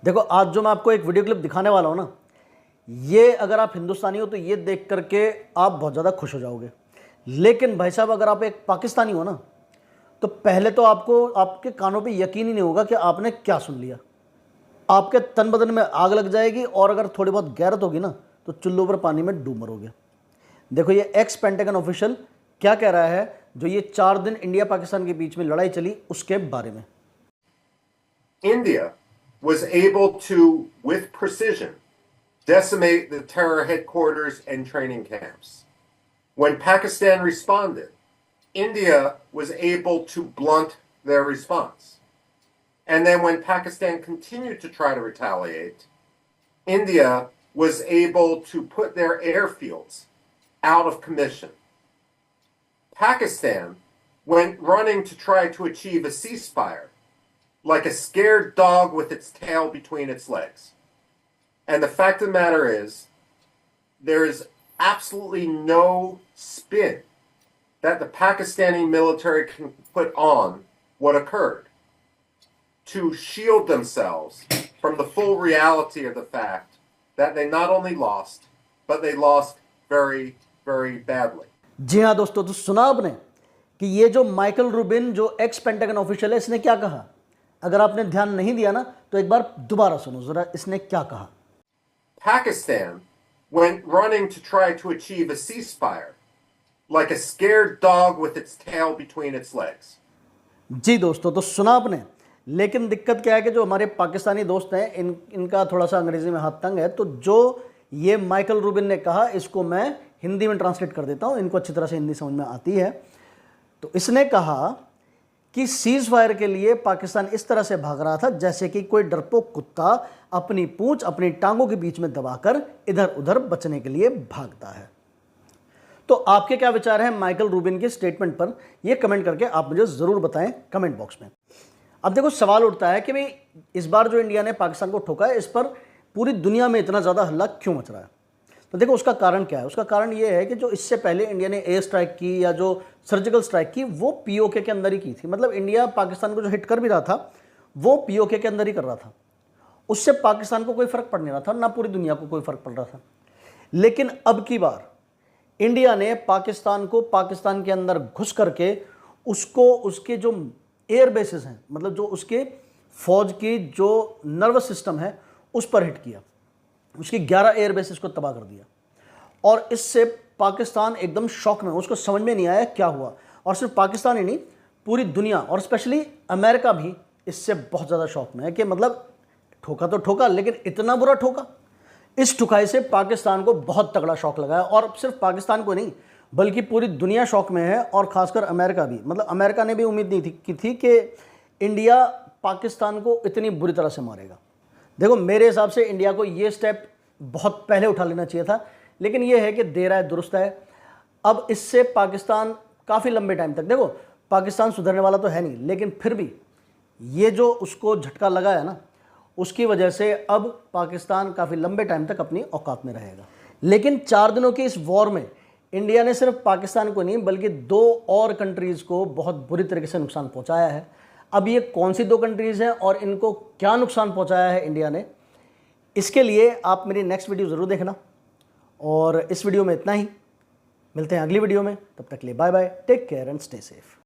देखो आज जो मैं आपको एक वीडियो क्लिप दिखाने वाला हूँ ना, ये अगर आप हिंदुस्तानी हो तो ये देख करके आप बहुत ज़्यादा खुश हो जाओगे। लेकिन भाई साहब अगर आप एक पाकिस्तानी हो ना, तो पहले तो आपको आपके कानों पे यकीन ही नहीं होगा कि आपने क्या सुन लिया। आपके तन बदन में आग लग जाएगी और अगर थोड़ी बहुत गैरत होगी ना तो चुल्लू पर पानी में डूब मरोगे। देखो ये एक्स पेंटागन ऑफिशियल क्या कह रहा है, जो ये 4 दिन इंडिया पाकिस्तान के बीच में लड़ाई चली उसके बारे में। India was able to, with precision, decimate the terror headquarters and training camps. When Pakistan responded, India was able to blunt their response. And then when Pakistan continued to try to retaliate, India was able to put their airfields out of commission. Pakistan went running to try to achieve a ceasefire like a scared dog with its tail between its legs. And the fact of the matter is, there is absolutely no spin that the Pakistani military can put on what occurred to shield themselves from the full reality of the fact that they not only lost, but they lost very, very badly. जी हाँ दोस्तों, तो सुना आपने कि ये जो Michael Rubin जो x pentagon official है, इसने क्या कहा। अगर आपने ध्यान नहीं दिया ना तो एक बार दोबारा सुनो जरा इसने क्या कहा। Pakistan went running to try to achieve a ceasefire like a scared dog with its tail between its legs. जी दोस्तों, तो सुना आपने। लेकिन दिक्कत क्या है कि जो हमारे पाकिस्तानी दोस्त हैं इनका थोड़ा सा अंग्रेजी में हाथ तंग है, तो जो ये माइकल रूबिन ने कहा इसको मैं हिंदी में ट्रांसलेट कर देता हूँ, इनको अच्छी तरह से हिंदी समझ में आती है। तो इसने कहा कि सीज फायर के लिए पाकिस्तान इस तरह से भाग रहा था जैसे कि कोई डरपोक कुत्ता अपनी पूंछ अपनी टांगों के बीच में दबाकर इधर उधर बचने के लिए भागता है। तो आपके क्या विचार हैं माइकल रूबिन के स्टेटमेंट पर, यह कमेंट करके आप मुझे ज़रूर बताएं कमेंट बॉक्स में। अब देखो सवाल उठता है कि भाई इस बार जो इंडिया ने पाकिस्तान को ठोका है, इस पर पूरी दुनिया में इतना ज़्यादा हल्ला क्यों मच रहा है। तो देखो उसका कारण क्या है। उसका कारण ये है कि जो इससे पहले इंडिया ने एयर स्ट्राइक की या जो सर्जिकल स्ट्राइक की वो पीओके के अंदर ही की थी। मतलब इंडिया पाकिस्तान को जो हिट कर भी रहा था वो पीओके के अंदर ही कर रहा था। उससे पाकिस्तान को कोई फ़र्क पड़ नहीं रहा था, ना पूरी दुनिया को कोई फ़र्क पड़ रहा था। लेकिन अब की बार इंडिया ने पाकिस्तान को पाकिस्तान के अंदर घुस करके उसको उसके जो एयर बेसिस हैं, मतलब जो उसके फौज की जो नर्वस सिस्टम है उस पर हिट किया। उसकी 11 एयर बेसिस को तबाह कर दिया और इससे पाकिस्तान एकदम शॉक में, उसको समझ में नहीं आया क्या हुआ। और सिर्फ पाकिस्तान ही नहीं, पूरी दुनिया और स्पेशली अमेरिका भी इससे बहुत ज़्यादा शॉक में है कि मतलब ठोका तो ठोका, लेकिन इतना बुरा ठोका। इस ठुकाई से पाकिस्तान को बहुत तगड़ा शॉक लगा है और सिर्फ पाकिस्तान को नहीं बल्कि पूरी दुनिया शॉक में है और ख़ासकर अमेरिका भी। मतलब अमेरिका ने भी उम्मीद नहीं की थी कि इंडिया पाकिस्तान को इतनी बुरी तरह से मारेगा। देखो मेरे हिसाब से इंडिया को ये स्टेप बहुत पहले उठा लेना चाहिए था, लेकिन ये है कि देर है दुरुस्त है। अब इससे पाकिस्तान काफ़ी लंबे टाइम तक, देखो पाकिस्तान सुधरने वाला तो है नहीं, लेकिन फिर भी ये जो उसको झटका लगा है ना, उसकी वजह से अब पाकिस्तान काफ़ी लंबे टाइम तक अपनी औकात में रहेगा। लेकिन 4 दिनों की इस वॉर में इंडिया ने सिर्फ पाकिस्तान को नहीं बल्कि 2 और कंट्रीज़ को बहुत बुरी तरीके से नुकसान पहुंचाया है। अब ये कौन सी 2 कंट्रीज़ हैं और इनको क्या नुकसान पहुंचाया है इंडिया ने, इसके लिए आप मेरी नेक्स्ट वीडियो ज़रूर देखना। और इस वीडियो में इतना ही, मिलते हैं अगली वीडियो में, तब तक के लिए bye bye, take care and stay safe.